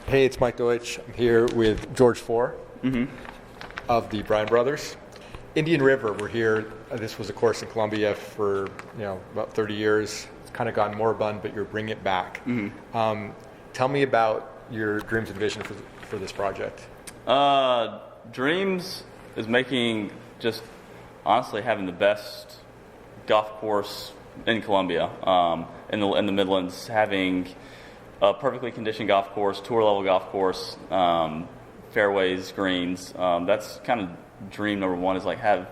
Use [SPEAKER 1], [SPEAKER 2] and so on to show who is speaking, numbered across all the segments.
[SPEAKER 1] Hey, it's Mike Deutsch. I'm here with George Four of the Bryan Brothers. Indian River, we're here. This was a course in Columbia for about 30 years. It's kind of gone moribund, but you're bringing it back. Tell me about your dreams and vision for this project.
[SPEAKER 2] Dreams is making just honestly having the best golf course in Columbia, in the Midlands, having a perfectly conditioned golf course, tour level golf course, fairways, greens. That's kind of dream number one, is like have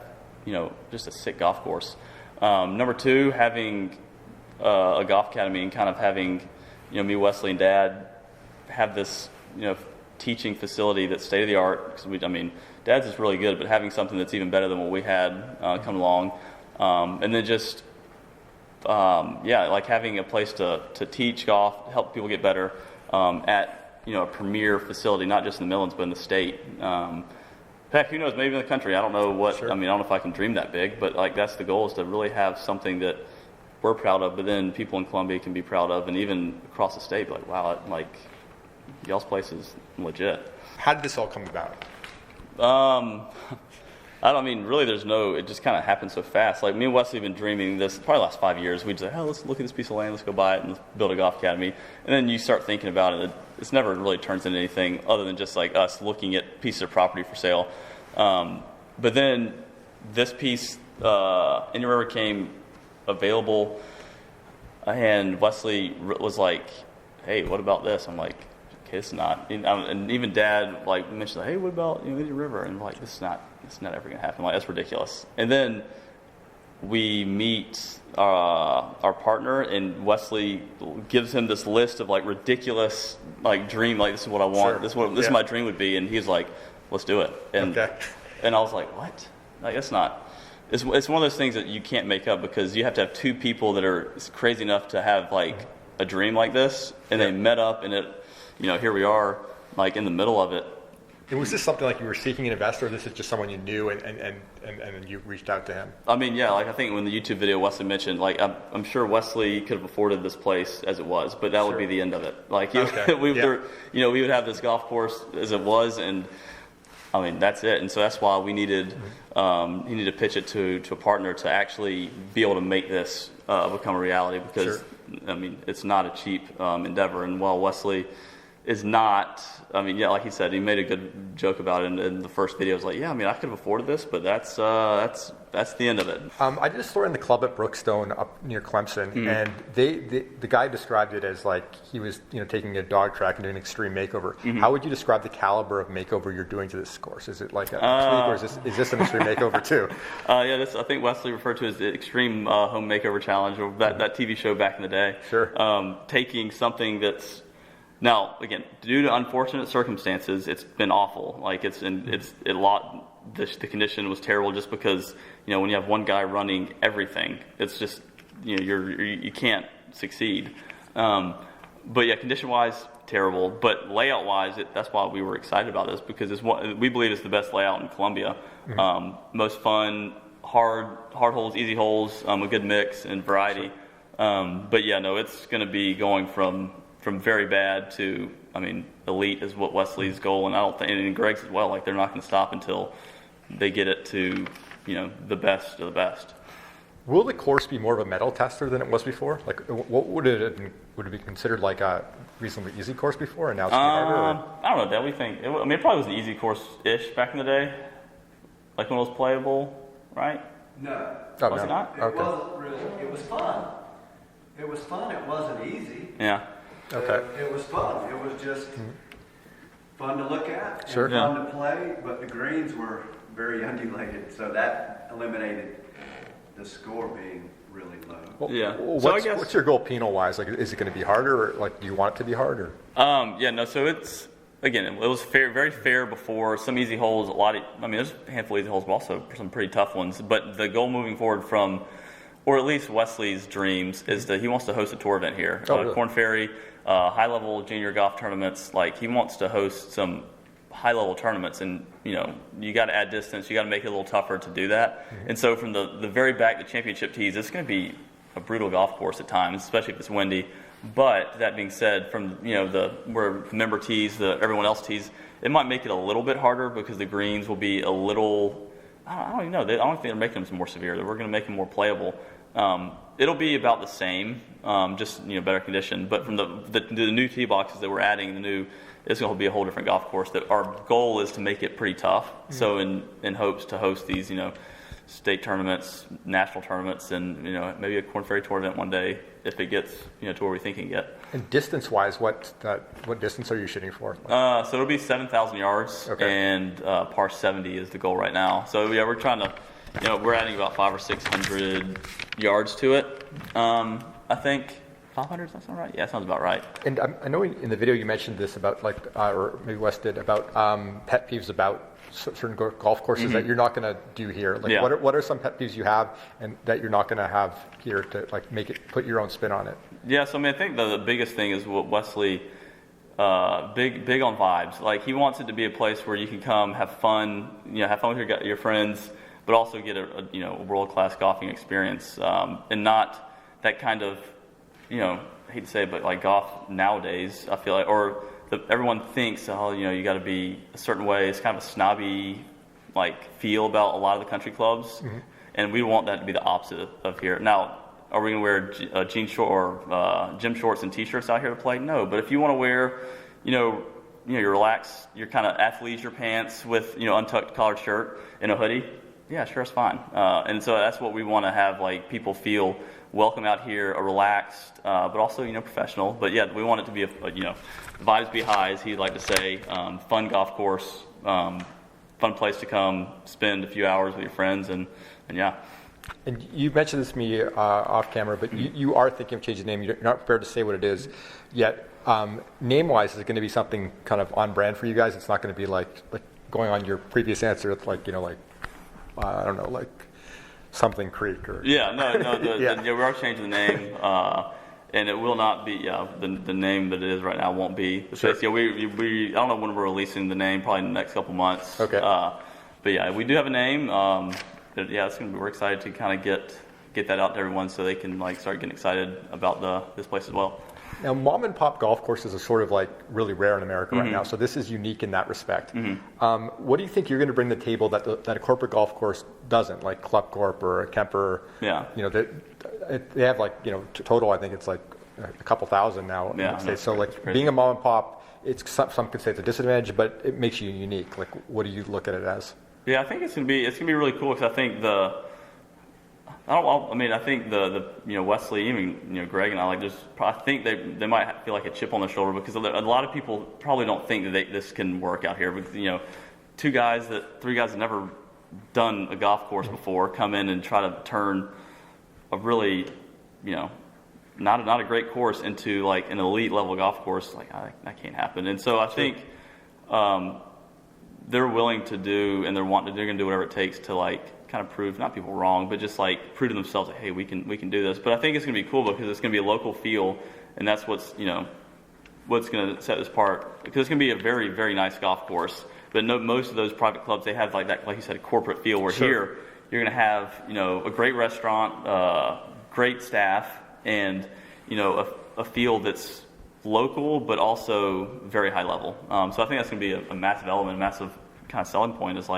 [SPEAKER 2] just a sick golf course. Number two, having a golf academy and kind of having me, Wesley, and Dad have this teaching facility that's state of the art. Because Dad's is really good, but having something that's even better than what we had come along, and then just like having a place to teach golf, help people get better at a premier facility, not just in the Midlands but in the state. Heck, who knows? Maybe in the country. I don't know what.
[SPEAKER 1] Sure.
[SPEAKER 2] I don't know if I can dream that big, but like that's the goal, is to really have something that we're proud of, but then people in Columbia can be proud of, and even across the state, be like, wow, y'all's place is legit.
[SPEAKER 1] How did this all come about?
[SPEAKER 2] Really it just kind of happened so fast. Like, me and Wesley have been dreaming this probably the last 5 years. We'd say, let's look at this piece of land, let's go buy it and let's build a golf academy. And then you start thinking about it, it's never really turns into anything other than just like us looking at pieces of property for sale. But then this piece, Indian River, came available, and Wesley was like, hey, what about this? I'm like, okay, it's not. And even Dad mentioned, hey, what about Indian River? And like, it's not ever gonna happen. Like, that's ridiculous. And then we meet our partner, and Wesley gives him this list of ridiculous dream. Like, this is what I want.
[SPEAKER 1] Sure.
[SPEAKER 2] This is my dream would be. And he's like, let's do it. And and I was like, what? Like, that's not. It's one of those things that you can't make up, because you have to have two people that are crazy enough to have a dream like this, and they met up, and here we are, in the middle of it.
[SPEAKER 1] And was this something you were seeking an investor, or this is just someone you knew and you reached out to him?
[SPEAKER 2] I think when the YouTube video Wesley mentioned, I'm sure Wesley could have afforded this place as it was, but that would be the end of it. We would have this golf course as it was, and that's it. And so that's why we needed he needed to pitch it to a partner to actually be able to make this become a reality, because it's not a cheap endeavor. And while Wesley is not, like he said, he made a good joke about it in the first video. It was like, I could have afforded this, but that's the end of it.
[SPEAKER 1] I did a story in the club at Brookstone up near Clemson, and the guy described it as he was taking a dog track and doing an extreme makeover. How would you describe the caliber of makeover you're doing to this course? Is it like a tweak, or is this an extreme makeover too?
[SPEAKER 2] This I think Wesley referred to as the Extreme Home Makeover Challenge, or that TV show back in the day.
[SPEAKER 1] Sure.
[SPEAKER 2] Taking something that's, now, again, due to unfortunate circumstances, it's been awful. The condition was terrible, just because when you have one guy running everything, it's just you can't succeed. But yeah, condition-wise, terrible. But layout-wise, that's why we were excited about this, because we believe it's the best layout in Columbia. Most fun, hard holes, easy holes, a good mix and variety. But yeah, no, it's going to be going from very bad to, elite is what Wesley's goal, and I don't think, and Greg's as well. They're not going to stop until they get it to, the best of the best.
[SPEAKER 1] Will the course be more of a metal tester than it was before? What would it be considered a reasonably easy course before, and now it's harder?
[SPEAKER 2] I don't know. That we think it probably was an easy course-ish back in the day, when it was playable, right?
[SPEAKER 3] No.
[SPEAKER 1] Oh,
[SPEAKER 2] was it not?
[SPEAKER 3] It wasn't really. It was fun. It was fun. It wasn't easy.
[SPEAKER 2] Yeah.
[SPEAKER 1] Okay.
[SPEAKER 3] It was fun. It was just fun to look at and
[SPEAKER 1] Sure.
[SPEAKER 3] fun to play, but the greens were very undulated, so that eliminated the score being really low.
[SPEAKER 1] Well,
[SPEAKER 2] Yeah.
[SPEAKER 1] What's your goal penal-wise? Is it going to be harder, or do you want it to be harder?
[SPEAKER 2] So it's, again, it was very fair before. Some easy holes, there's a handful of easy holes, but also some pretty tough ones. But the goal moving forward from, or at least Wesley's dreams, is that he wants to host a tour event here.
[SPEAKER 1] Really?
[SPEAKER 2] Corn Ferry, high-level junior golf tournaments. He wants to host some high-level tournaments, and you got to add distance. You got to make it a little tougher to do that. And so from the very back, the championship tees, it's going to be a brutal golf course at times, especially if it's windy. But that being said, from where member tees, everyone else tees, it might make it a little bit harder because the greens will be a little. I don't even know. I don't think they're making them more severe. We're going to make them more playable. It'll be about the same, just better condition. But from the new tee boxes that we're adding, it's going to be a whole different golf course. That our goal is to make it pretty tough. Mm-hmm. So in hopes to host these state tournaments, national tournaments, and maybe a Korn Ferry Tour event one day if it gets to where we think it can get.
[SPEAKER 1] And distance-wise, what distance are you shooting for?
[SPEAKER 2] So it'll be 7,000 yards,
[SPEAKER 1] okay.
[SPEAKER 2] And par 70 is the goal right now. So yeah, we're trying to, we're adding about 500 or 600 yards to it. I think 500. Does that sound right? Yeah, that sounds about right.
[SPEAKER 1] And I know in the video you mentioned this about or maybe Wes did about pet peeves about certain golf courses, mm-hmm. that you're not going to do here. Like, yeah. What are some pet peeves you have and that you're not going to have here to put your own spin on it?
[SPEAKER 2] Yeah, so I think the biggest thing is what Wesley, big on vibes. Like, he wants it to be a place where you can come, have fun, have fun with your friends, but also get a world-class golfing experience, and not that kind of, I hate to say it, but like golf nowadays, I feel like, or everyone thinks, you got to be a certain way. It's kind of a snobby feel about a lot of the country clubs, mm-hmm. and we want that to be the opposite of here. Now, are we going to wear jean short or gym shorts and t-shirts out here to play? No, but if you want to wear, your relaxed, your kind of athleisure pants with untucked collared shirt and a hoodie, yeah, sure, it's fine. And so that's what we want to have people feel welcome out here, a relaxed, but also professional. But yeah, we want it to be vibes be high, as he'd like to say. Fun golf course, fun place to come spend a few hours with your friends, and yeah.
[SPEAKER 1] And you mentioned this to me off camera, but
[SPEAKER 2] mm-hmm.
[SPEAKER 1] you are thinking of changing the name. You're not prepared to say what it is yet. Name-wise, is it going to be something kind of on brand for you guys? It's not going to be like going on your previous answer. It's I don't know, something Creek or.
[SPEAKER 2] Yeah, no. We are changing the name, and it will not be. Yeah, the name that it is right now won't be.
[SPEAKER 1] Sure.
[SPEAKER 2] Yeah, we I don't know when we're releasing the name. Probably in the next couple months.
[SPEAKER 1] Okay.
[SPEAKER 2] But yeah, we do have a name. It's gonna be. We're excited to kind of get that out to everyone so they can start getting excited about this place as well.
[SPEAKER 1] Now, mom and pop golf courses are sort of really rare in America
[SPEAKER 2] mm-hmm.
[SPEAKER 1] right now, so this is unique in that respect.
[SPEAKER 2] Mm-hmm.
[SPEAKER 1] What do you think you're going to bring to the table that a corporate golf course doesn't, like Club Corp or a Kemper?
[SPEAKER 2] Yeah.
[SPEAKER 1] They have total. I think it's a couple thousand now.
[SPEAKER 2] Yeah.
[SPEAKER 1] So being a mom and pop, it's some could say it's a disadvantage, but it makes you unique. What do you look at it as?
[SPEAKER 2] Yeah, I think it's gonna be really cool because I think I think the Wesley, even Greg and I think they might feel like a chip on their shoulder because a lot of people probably don't think that this can work out here. Because 3 guys that never done a golf course before come in and try to turn a really not a great course into an elite level golf course. That can't happen. And so I think they're willing to do, and they're going to do whatever it takes to kind of prove not people wrong, but just prove to themselves hey, we can do this. But I think it's going to be cool because it's going to be a local feel, and that's what's going to set this apart. Because it's going to be a very, very nice golf course. But most of those private clubs, they have that, like you said, a corporate feel. Where
[SPEAKER 1] sure.
[SPEAKER 2] Here you're going to have a great restaurant, great staff, and a feel that's local but also very high level. So I think that's going to be a massive element, a massive kind of selling point. Is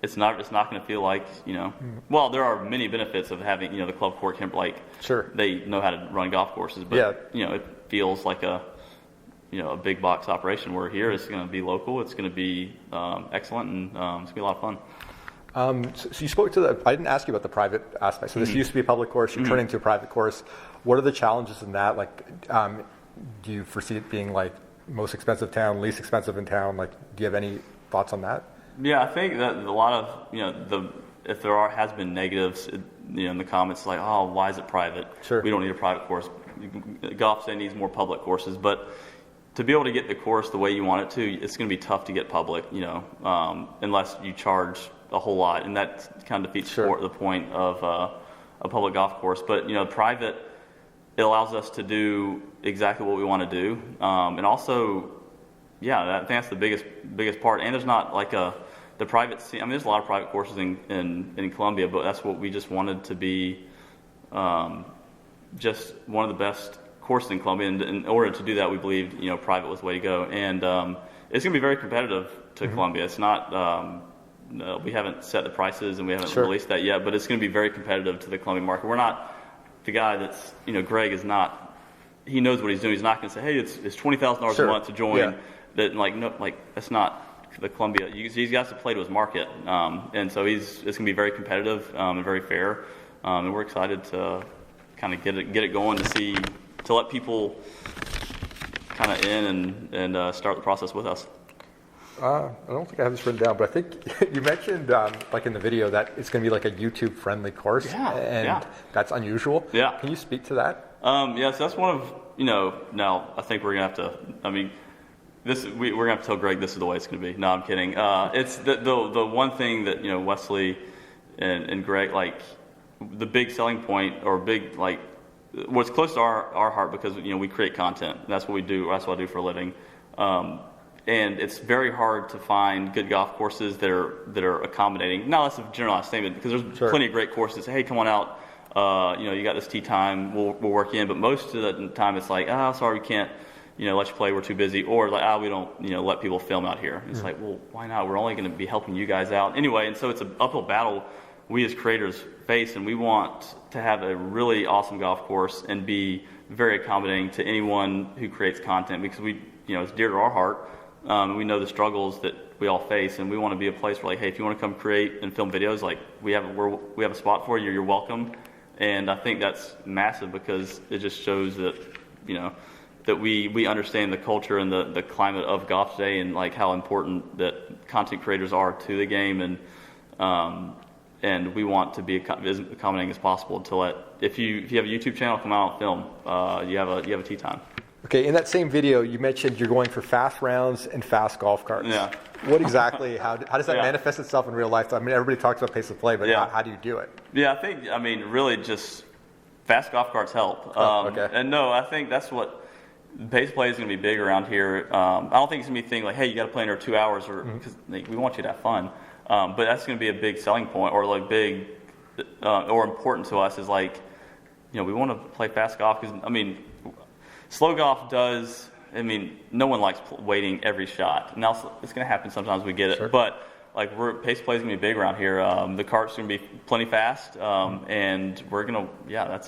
[SPEAKER 2] it's not going to feel well, there are many benefits of having the club court camp.
[SPEAKER 1] Sure.
[SPEAKER 2] They know how to run golf courses, but
[SPEAKER 1] yeah.
[SPEAKER 2] It feels like a big box operation. Where here it's going to be local, it's going to be excellent, and it's going to be a lot of fun.
[SPEAKER 1] So you spoke to I didn't ask you about the private aspect. So this
[SPEAKER 2] mm-hmm.
[SPEAKER 1] used to be a public course. You're
[SPEAKER 2] mm-hmm.
[SPEAKER 1] turning to a private course. What are the challenges in that? Do you foresee it being most expensive town, least expensive in town? Do you have any thoughts on that?
[SPEAKER 2] Yeah, I think that a lot of if there has been negatives in the comments oh, why is it private?
[SPEAKER 1] Sure.
[SPEAKER 2] We don't need a private course. Golf say needs more public courses, but to be able to get the course the way you want it to, it's going to be tough to get public, unless you charge a whole lot, and that kind of defeats
[SPEAKER 1] sure.
[SPEAKER 2] the point of a public golf course. But private, it allows us to do exactly what we want to do, and also, I think that's the biggest part. And there's not the private scene. There's a lot of private courses in Columbia, but that's what we just wanted to be. just one of the best courses in Columbia. And in order to do that, we believed, private was the way to go. And it's going to be very competitive to Columbia. It's not, no, we haven't set the prices and we haven't released that yet, but it's going to be very competitive to the Columbia market. We're not, the guy that's, Greg is not, he knows what he's doing. He's not going to say, hey, it's $20,000 a month to join. Yeah. That, no, that's not the Columbia. He's got to play to his market. And so it's going to be very competitive and very fair. And we're excited to kind of get it going to let people kind of in and start the process with us.
[SPEAKER 1] I don't think I have this written down, but I think you mentioned, like in the video, that it's going to be like a YouTube-friendly course, and that's unusual. Yeah. Can you speak to that?
[SPEAKER 2] So that's one of, now I think we're going to have to, we're going to have to tell Greg this is the way it's going to be. No, I'm kidding. It's the one thing that, Wesley and Greg, like, the big selling point or big, like, what's close to our heart because, we create content. That's what we do. That's what I do for a living. And it's very hard to find good golf courses that are accommodating. Now that's a generalized statement because there's plenty of great courses. Hey, come on out. You got this tee time. We'll work in. But most of the time it's like, sorry, we can't, let you play. We're too busy. Or like, we don't, let people film out here. It's like, well, why not? We're only going to be helping you guys out anyway. And so it's an uphill battle we as creators face, and we want to have a really awesome golf course and be very accommodating to anyone who creates content because we, it's dear to our heart. We know the struggles that we all face, and we want to be a place where, like, hey, if you want to come create and film videos, like we have a spot for you. You're welcome. And I think that's massive because it just shows that, that we understand the culture and the climate of golf today, and like how important that content creators are to the game, and we want to be as accommodating as possible to let if you have a YouTube channel, come out and film. You have a tee time.
[SPEAKER 1] Okay, in that same video, you mentioned you're going for fast rounds and fast golf carts. Yeah. What exactly, how does that manifest itself in real life? I mean, everybody talks about pace of play, but how do you do it?
[SPEAKER 2] Yeah, I think, really just fast golf carts help. Okay. And no, I think that's what, pace of play is going to be big around here. I don't think it's going to be a thing like, hey, you got to play under 2 hours, or because we want you to have fun. But that's going to be a big selling point, or like big, or important to us is like, we want to play fast golf because, slow golf does, no one likes waiting every shot. Now, it's going to happen sometimes, we get it. But, like, pace play is going to be big around here. The cart's going to be plenty fast. And we're going to,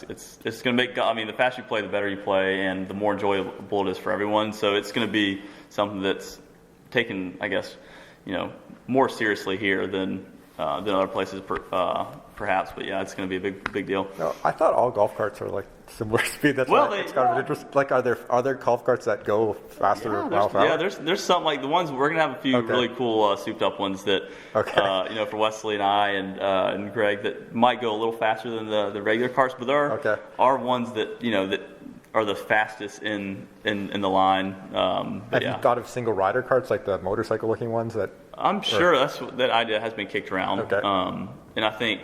[SPEAKER 2] it's going to make, the faster you play, the better you play, and the more enjoyable it is for everyone. So it's going to be something that's taken, I guess, more seriously here than other places, perhaps. But, it's going to be a big deal.
[SPEAKER 1] No, I thought all golf carts are, like, similar speed. That's why it's kind of interesting. Like, are there golf carts that go faster?
[SPEAKER 2] There's some, like the ones we're gonna have a few really cool souped up ones that for Wesley and I and Greg that might go a little faster than the regular carts, but there are ones that that are the fastest in the line.
[SPEAKER 1] Have you thought of single rider carts, like the motorcycle looking ones that?
[SPEAKER 2] I'm sure that idea has been kicked around. And I think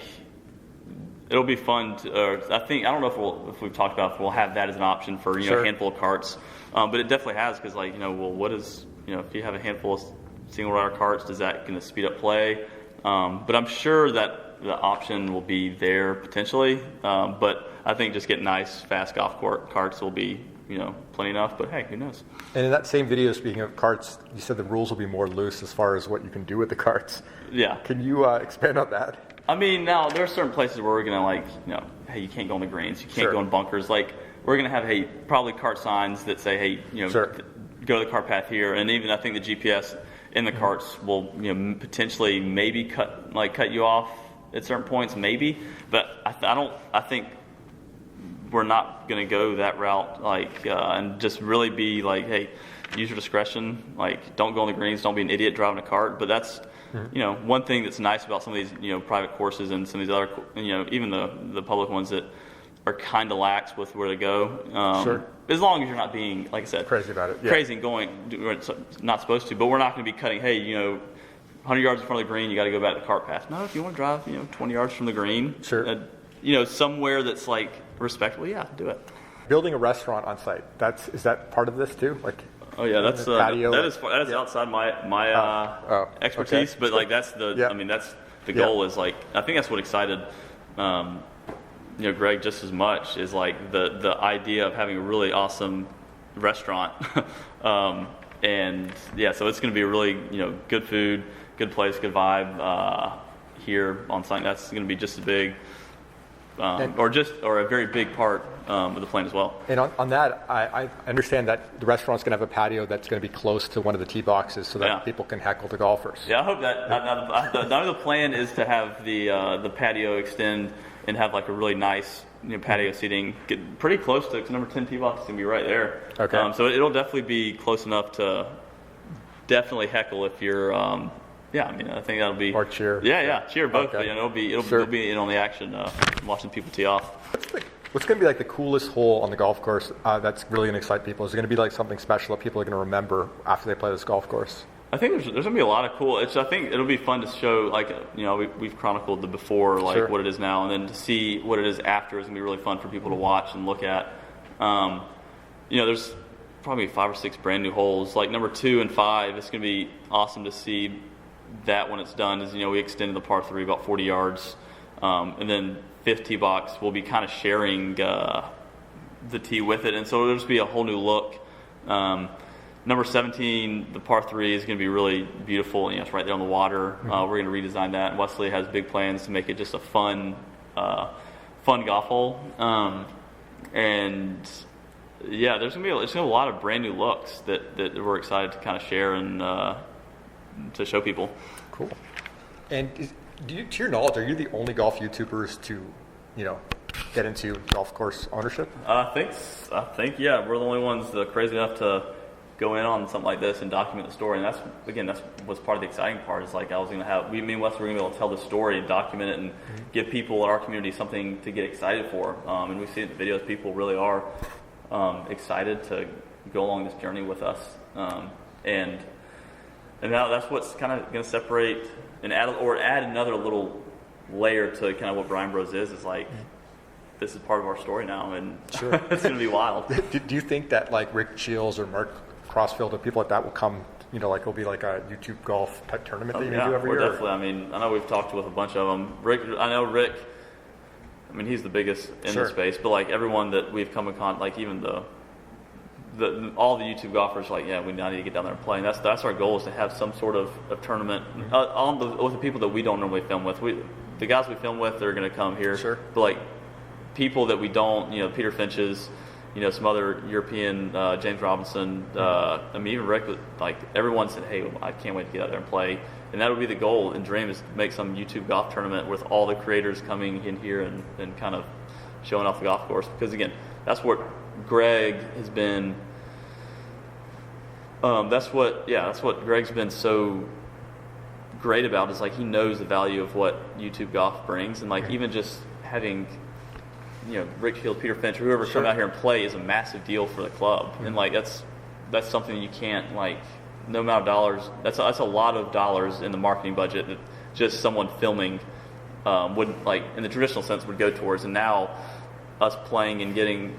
[SPEAKER 2] it'll be fun. I don't know if we've talked about if we'll have that as an option for a handful of carts, but it definitely has because what is if you have a handful of single rider carts, does that going to speed up play? But I'm sure that the option will be there potentially. But I think just getting nice fast golf carts will be plenty enough. But hey, who knows? And
[SPEAKER 1] in that same video, speaking of carts, you said the rules will be more loose as far as what you can do with the carts.
[SPEAKER 2] Yeah.
[SPEAKER 1] Can you expand on that?
[SPEAKER 2] Now there are certain places where we're gonna hey, you can't go on the greens, you can't go in bunkers. Like we're gonna have probably cart signs that say, hey, go to the cart path here, and even I think the GPS in the carts will potentially maybe cut you off at certain points, maybe. But I think we're not gonna go that route, and just really be like, hey, use your discretion. Like, don't go on the greens, don't be an idiot driving a cart. But that's one thing that's nice about some of these, private courses and some of these other, even the public ones that are kind of lax with where to go. As long as you're not being, like I said,
[SPEAKER 1] crazy about it,
[SPEAKER 2] crazy and going where it's not supposed to. But we're not going to be cutting, hey, 100 yards in front of the green, you got to go back to the cart path. No, if you want to drive, 20 yards from the green, somewhere that's like respectable, do it.
[SPEAKER 1] Building a restaurant on site, is that part of this too? Like.
[SPEAKER 2] Oh yeah, that's that is outside my expertise, but like that's the that's the goal is like I think that's what excited Greg just as much, is like the idea of having a really awesome restaurant. And yeah, so it's going to be a really, good food, good place, good vibe here on site. That's going to be just as big, or a very big part of the plan as well.
[SPEAKER 1] And on that, I understand that the restaurant's going to have a patio that's going to be close to one of the tee boxes so that people can heckle the golfers.
[SPEAKER 2] Yeah, I hope that. Now the plan is to have the patio extend and have like a really nice patio seating, get pretty close to, because number 10 tee box is going to be right there.
[SPEAKER 1] Okay.
[SPEAKER 2] So it'll definitely be close enough to definitely heckle if you're. I think that'll be.
[SPEAKER 1] Or cheer.
[SPEAKER 2] Yeah, cheer both.
[SPEAKER 1] Okay.
[SPEAKER 2] But, it'll be in on the action, watching people tee off.
[SPEAKER 1] What's going to be like the coolest hole on the golf course that's really going to excite people? Is it going to be like something special that people are going to remember after they play this golf course?
[SPEAKER 2] I think there's going to be a lot of cool. I think it'll be fun to show, like, we've chronicled the before, like what it is now, and then to see what it is after is going to be really fun for people to watch and look at. There's probably 5 or 6 brand new holes. Like number 2 and 5, it's going to be awesome to see that when it's done. Is we extended the par 3 about 40 yards, and then 5th tee box we'll be kind of sharing the tee with it, and so it'll just be a whole new look. Number 17, the par 3 is going to be really beautiful. It's right there on the water. We're going to redesign that. Wesley has big plans to make it just a fun golf hole. And yeah, there's going to be a lot of brand new looks that we're excited to kind of share and to show people.
[SPEAKER 1] Cool. And to your knowledge, are you the only golf YouTubers to, get into golf course ownership?
[SPEAKER 2] I think yeah, we're the only ones that are crazy enough to go in on something like this and document the story. And that's was part of the exciting part. Is like I was going to have me and Wes were going to be able to tell the story and document it and give people in our community something to get excited for. And we see in the videos people really are excited to go along this journey with us. And now that's what's kind of going to separate and add another little layer to kind of what Bryan Bros is like. This is part of our story now, and
[SPEAKER 1] sure.
[SPEAKER 2] It's going to be wild.
[SPEAKER 1] Do you think that like Rick Shields or Mark Crossfield or people like that will come, it'll be like a YouTube golf type tournament that you do every year?
[SPEAKER 2] Definitely. I know we've talked with a bunch of them. Rick, he's the biggest in the space, but like everyone that we've come in contact, like even all the YouTube golfers, like, we now need to get down there and play. And that's our goal, is to have some sort of tournament with the people that we don't normally film with. The guys we film with, they're going to come here.
[SPEAKER 1] Sure.
[SPEAKER 2] But like people that we don't, Peter Finch's, some other European, James Robinson, even Rick, like everyone said, hey, I can't wait to get out there and play. And that would be the goal and dream, is to make some YouTube golf tournament with all the creators coming in here and kind of showing off the golf course. Because again, that's what Greg has been. That's what Greg's been so great about, is like he knows the value of what YouTube golf brings, and like even just having Rick Shields, Peter Finch, whoever come out here and play is a massive deal for the club. And like that's something you can't, like, no amount of dollars, that's a lot of dollars in the marketing budget that just someone filming would, like, in the traditional sense, would go towards. And now us playing and getting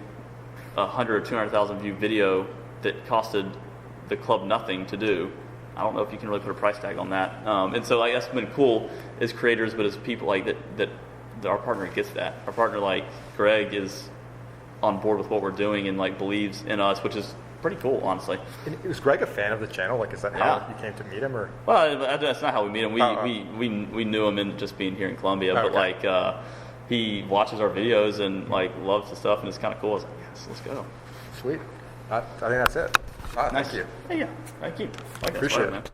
[SPEAKER 2] 100 or 200,000 view video that costed the club nothing to do, I don't know if you can really put a price tag on that. And so like that's been cool as creators, but as people like that our partner gets that. Our partner, like Greg, is on board with what we're doing and like believes in us, which is pretty cool, honestly.
[SPEAKER 1] And was Greg a fan of the channel? Like, is that how you came to meet him, or?
[SPEAKER 2] Well, that's not how we meet him. We knew him in just being here in Columbia, but like he watches our videos and like loves the stuff, and it's kind of cool. I was like, yes, let's go.
[SPEAKER 1] Sweet. I think that's it.
[SPEAKER 2] Nice.
[SPEAKER 1] Thank you.
[SPEAKER 2] Yeah, thank you.
[SPEAKER 1] Appreciate it.